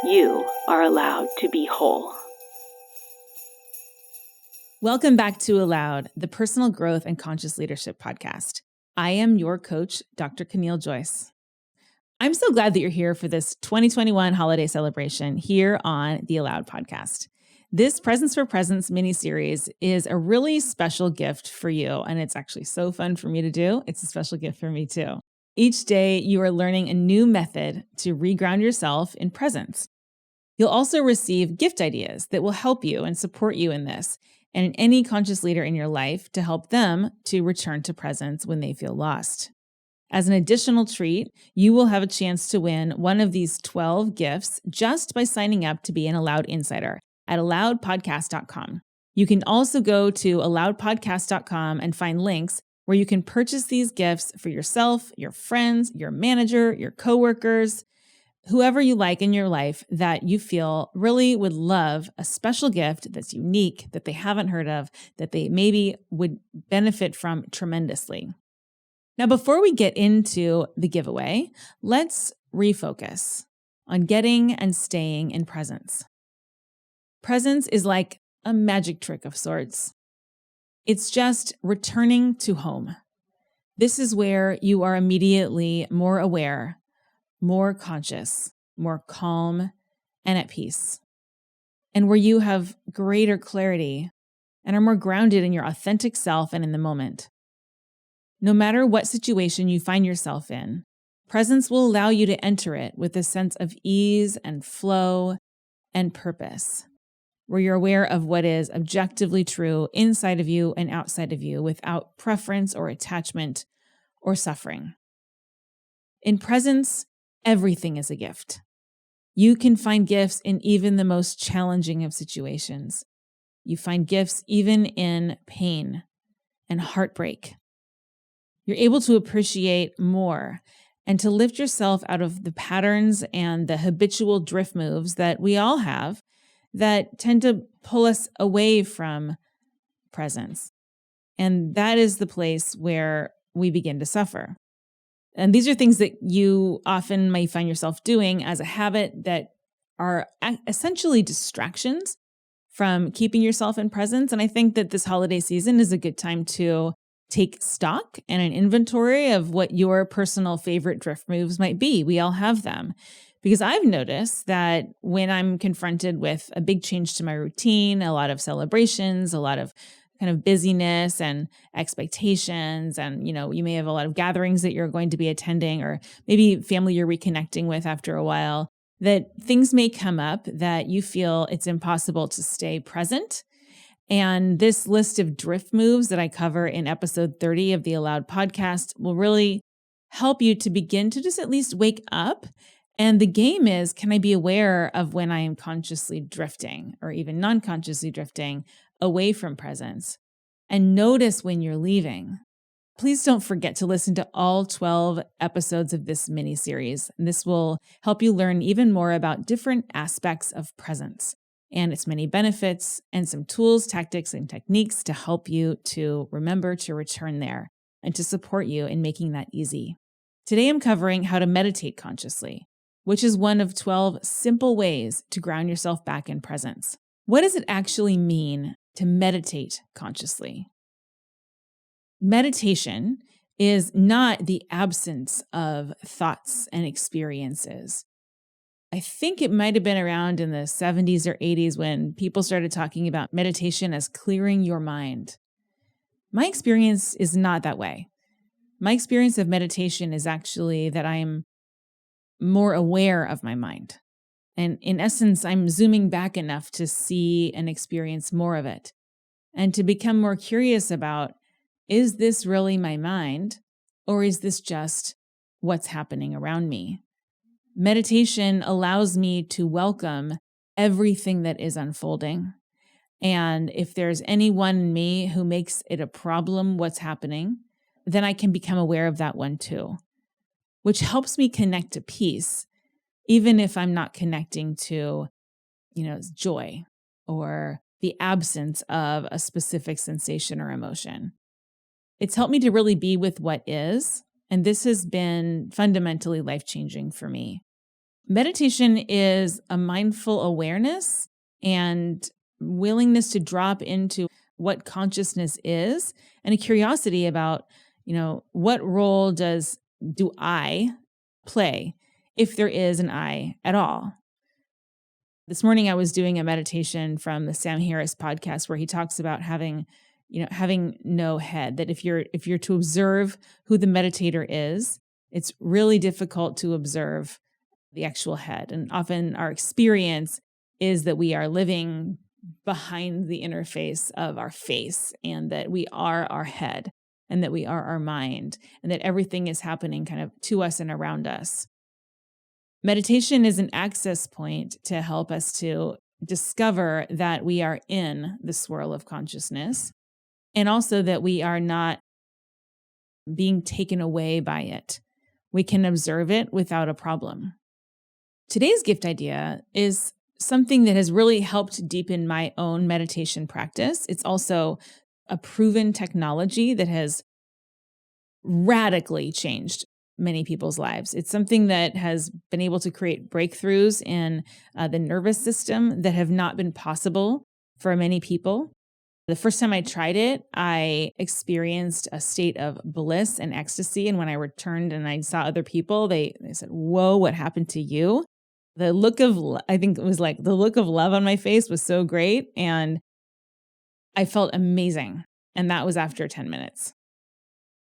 You are allowed to be whole. Welcome back to Aloud, the Personal Growth and Conscious Leadership podcast. I am your coach, Dr. Caneel Joyce. I'm so glad that you're here for this 2021 holiday celebration here on the Aloud podcast. This Presents for Presents mini-series is a really special gift for you, and it's actually so fun for me to do. It's a special gift for me too. Each day, you are learning a new method to reground yourself in presence. You'll also receive gift ideas that will help you and support you in this, and any conscious leader in your life to help them to return to presence when they feel lost. As an additional treat, you will have a chance to win one of these 12 gifts just by signing up to be an Aloud Insider at aloudpodcast.com. You can also go to aloudpodcast.com and find links where you can purchase these gifts for yourself, your friends, your manager, your coworkers, whoever you like in your life that you feel really would love a special gift that's unique, that they haven't heard of, that they maybe would benefit from tremendously. Now, before we get into the giveaway, let's refocus on getting and staying in presence. Presence is like a magic trick of sorts. It's just returning to home. This is where you are immediately more aware, more conscious, more calm, and at peace, and where you have greater clarity and are more grounded in your authentic self and in the moment. No matter what situation you find yourself in, presence will allow you to enter it with a sense of ease and flow and purpose, where you're aware of what is objectively true inside of you and outside of you without preference or attachment or suffering. In presence, everything is a gift. You can find gifts in even the most challenging of situations. You find gifts even in pain and heartbreak. You're able to appreciate more and to lift yourself out of the patterns and the habitual drift moves that we all have that tend to pull us away from presence. And that is the place where we begin to suffer. And these are things that you often may find yourself doing as a habit that are essentially distractions from keeping yourself in presence. And I think that this holiday season is a good time to take stock and an inventory of what your personal favorite drift moves might be. We all have them. Because I've noticed that when I'm confronted with a big change to my routine, a lot of celebrations, a lot of kind of busyness and expectations. And, you may have a lot of gatherings that you're going to be attending, or maybe family you're reconnecting with after a while, that things may come up that you feel it's impossible to stay present. And this list of drift moves that I cover in episode 30 of the Aloud podcast will really help you to begin to just at least wake up. And the game is, can I be aware of when I am consciously drifting or even non-consciously drifting away from presence, and notice when you're leaving. Please don't forget to listen to all 12 episodes of this mini-series. This will help you learn even more about different aspects of presence and its many benefits, and some tools, tactics, and techniques to help you to remember to return there and to support you in making that easy. Today, I'm covering how to meditate consciously, which is one of 12 simple ways to ground yourself back in presence. What does it actually mean to meditate consciously? Meditation is not the absence of thoughts and experiences. I think it might have been around in the 70s or 80s when people started talking about meditation as clearing your mind. My experience is not that way. My experience of meditation is actually that I'm more aware of my mind. And in essence, I'm zooming back enough to see and experience more of it, and to become more curious about, is this really my mind, or is this just what's happening around me? Meditation allows me to welcome everything that is unfolding. And if there's anyone in me who makes it a problem what's happening, then I can become aware of that one too, which helps me connect to peace, even if I'm not connecting to, joy or the absence of a specific sensation or emotion. It's helped me to really be with what is, and this has been fundamentally life-changing for me. Meditation is a mindful awareness and willingness to drop into what consciousness is and a curiosity about, what role do I play, if there is an I at all. This morning I was doing a meditation from the Sam Harris podcast where he talks about having no head, that if you're to observe who the meditator is, it's really difficult to observe the actual head. And often our experience is that we are living behind the interface of our face, and that we are our head, and that we are our mind, and that everything is happening kind of to us and around us. Meditation is an access point to help us to discover that we are in the swirl of consciousness, and also that we are not being taken away by it. We can observe it without a problem. Today's gift idea is something that has really helped deepen my own meditation practice. It's also a proven technology that has radically changed many people's lives. It's something that has been able to create breakthroughs in the nervous system that have not been possible for many people. The first time I tried it, I experienced a state of bliss and ecstasy. And when I returned and I saw other people, they said, "Whoa, what happened to you?" The look of, I think it was like the look of love on my face was so great. And I felt amazing. And that was after 10 minutes.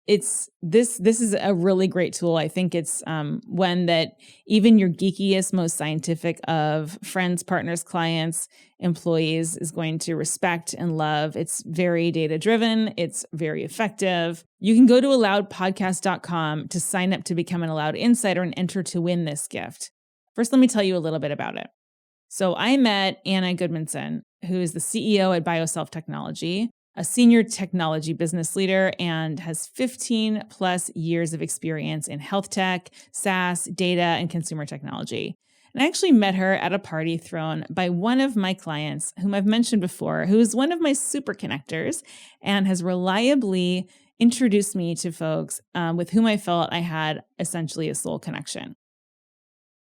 This is a really great tool. I think it's one that even your geekiest, most scientific of friends, partners, clients, employees is going to respect and love. It's very data-driven. It's very effective. You can go to alloudpodcast.com to sign up to become an Allowed Insider and enter to win this gift. First, let me tell you a little bit about it. So I met Anna Goodmanson, who is the CEO at Bioself Technology, a senior technology business leader, and has 15 plus years of experience in health tech, SaaS, data, and consumer technology. And I actually met her at a party thrown by one of my clients, whom I've mentioned before, who is one of my super connectors and has reliably introduced me to folks with whom I felt I had essentially a soul connection.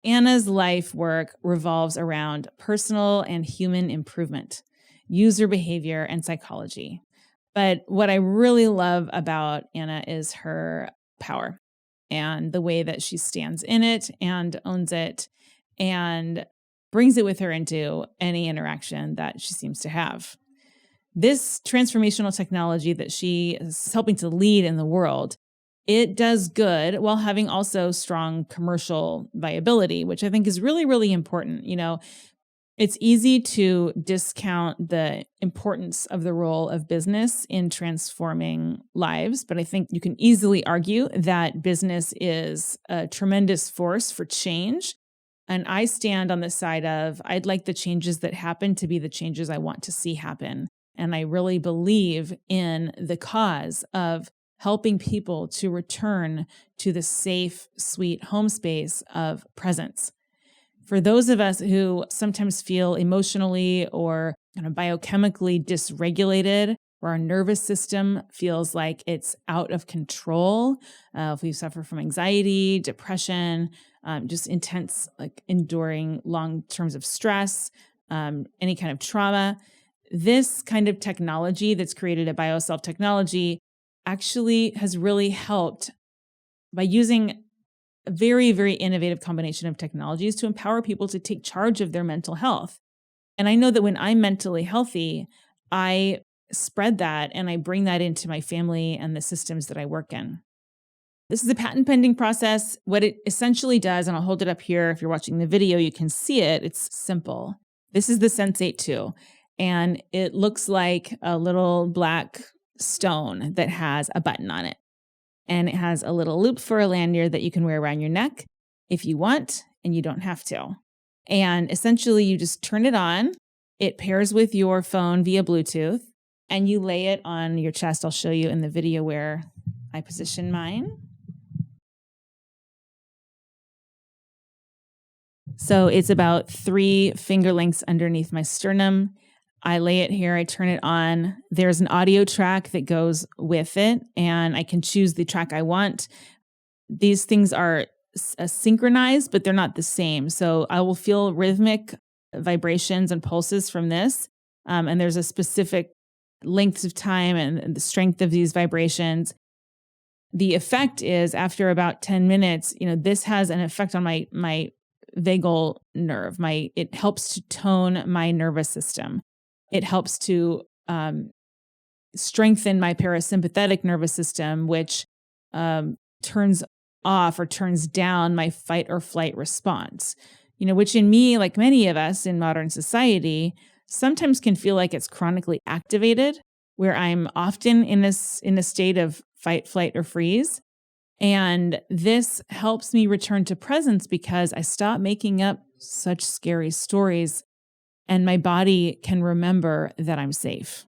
Anna's life work revolves around personal and human improvement, user behavior, and psychology. But what I really love about Anna is her power and the way that she stands in it and owns it and brings it with her into any interaction that she seems to have. This transformational technology that she is helping to lead in the world, it does good while having also strong commercial viability, which I think is really, really important. It's easy to discount the importance of the role of business in transforming lives, but I think you can easily argue that business is a tremendous force for change. And I stand on the side of, I'd like the changes that happen to be the changes I want to see happen. And I really believe in the cause of helping people to return to the safe, sweet home space of presence. For those of us who sometimes feel emotionally or kind of biochemically dysregulated, where our nervous system feels like it's out of control, if we suffer from anxiety, depression, just intense, like enduring long terms of stress, any kind of trauma, this kind of technology that's created at Bioself Technology actually has really helped by using a very, very innovative combination of technologies to empower people to take charge of their mental health. And I know that when I'm mentally healthy, I spread that and I bring that into my family and the systems that I work in. This is a patent pending process. What it essentially does, and I'll hold it up here. If you're watching the video, you can see it. It's simple. This is the Sensate 2, and it looks like a little black stone that has a button on it. And it has a little loop for a lanyard that you can wear around your neck if you want, and you don't have to. And essentially, you just turn it on. It pairs with your phone via Bluetooth, and you lay it on your chest. I'll show you in the video where I position mine. So it's about 3 finger lengths underneath my sternum. I lay it here, I turn it on. There's an audio track that goes with it, and I can choose the track I want. These things are synchronized, but they're not the same. So I will feel rhythmic vibrations and pulses from this. And there's a specific lengths of time and the strength of these vibrations. The effect is after about 10 minutes, this has an effect on my vagal nerve. It helps to tone my nervous system. It helps to strengthen my parasympathetic nervous system, which turns off or turns down my fight or flight response, which in me, like many of us in modern society, sometimes can feel like it's chronically activated, where I'm often in a state of fight, flight, or freeze. And this helps me return to presence because I stop making up such scary stories and my body can remember that I'm safe.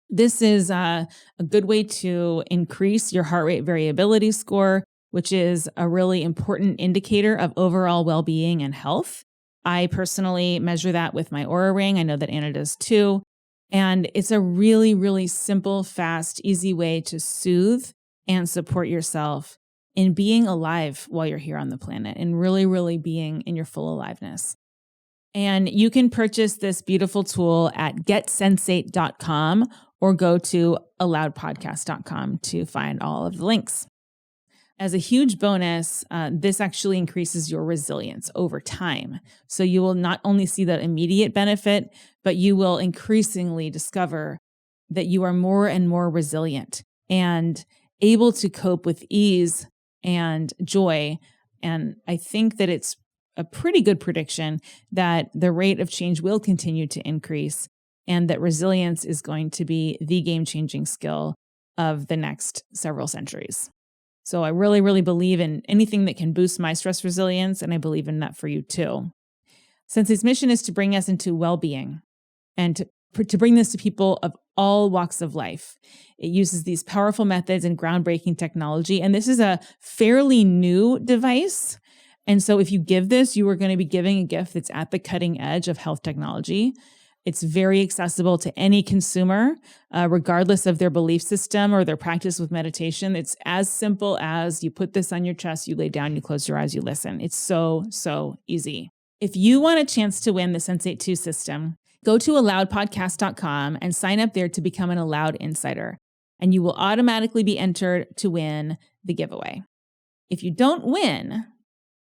This is a good way to increase your heart rate variability score, which is a really important indicator of overall well-being and health. I personally measure that with my Oura Ring. I know that Anna does too. And it's a really, really simple, fast, easy way to soothe and support yourself in being alive while you're here on the planet and really, really being in your full aliveness. And you can purchase this beautiful tool at getsensate.com or go to aloudpodcast.com to find all of the links. As a huge bonus, this actually increases your resilience over time. So you will not only see the immediate benefit, but you will increasingly discover that you are more and more resilient and able to cope with ease and joy. And I think that it's a pretty good prediction that the rate of change will continue to increase and that resilience is going to be the game-changing skill of the next several centuries. So I really, really believe in anything that can boost my stress resilience, and I believe in that for you too. Sense's mission is to bring us into well-being and to bring this to people of all walks of life. It uses these powerful methods and groundbreaking technology, and this is a fairly new device. And so if you give this, you are going to be giving a gift that's at the cutting edge of health technology. It's very accessible to any consumer, regardless of their belief system or their practice with meditation. It's as simple as you put this on your chest, you lay down, you close your eyes, you listen. It's so, so easy. If you want a chance to win the Sensate 2 system, go to aloudpodcast.com and sign up there to become an Aloud Insider, and you will automatically be entered to win the giveaway. If you don't win,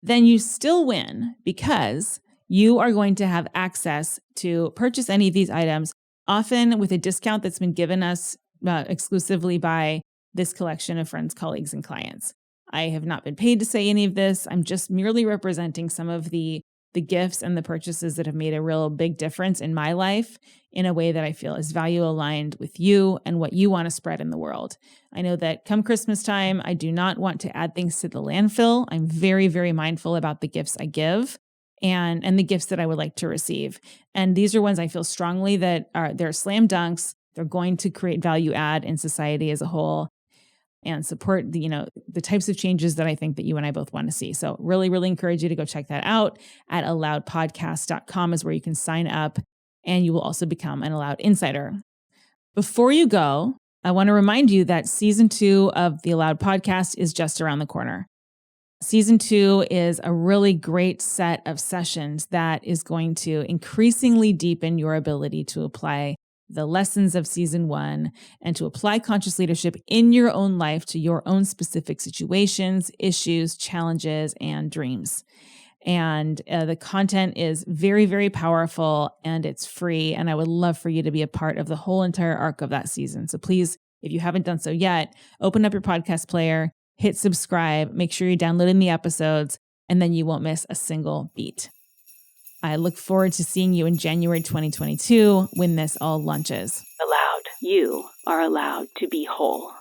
then you still win because you are going to have access to purchase any of these items, often with a discount that's been given us exclusively by this collection of friends, colleagues, and clients. I have not been paid to say any of this. I'm just merely representing some of the gifts and the purchases that have made a real big difference in my life in a way that I feel is value aligned with you and what you want to spread in the world. I know that come Christmas time, I do not want to add things to the landfill. I'm very, very mindful about the gifts I give and the gifts that I would like to receive. And these are ones I feel strongly that they're slam dunks. They're going to create value add in society as a whole and support the types of changes that I think that you and I both want to see. So really, really encourage you to go check that out at aloudpodcast.com is where you can sign up and you will also become an Aloud Insider. Before you go, I want to remind you that season 2 of the Aloud Podcast is just around the corner. Season 2 is a really great set of sessions that is going to increasingly deepen your ability to apply the lessons of season 1 and to apply conscious leadership in your own life to your own specific situations, issues, challenges, and dreams. And the content is very, very powerful and it's free. And I would love for you to be a part of the whole entire arc of that season. So please, if you haven't done so yet, open up your podcast player, hit subscribe, make sure you're downloading the episodes, and then you won't miss a single beat. I look forward to seeing you in January 2022 when this all launches. Aloud. You are allowed to be whole.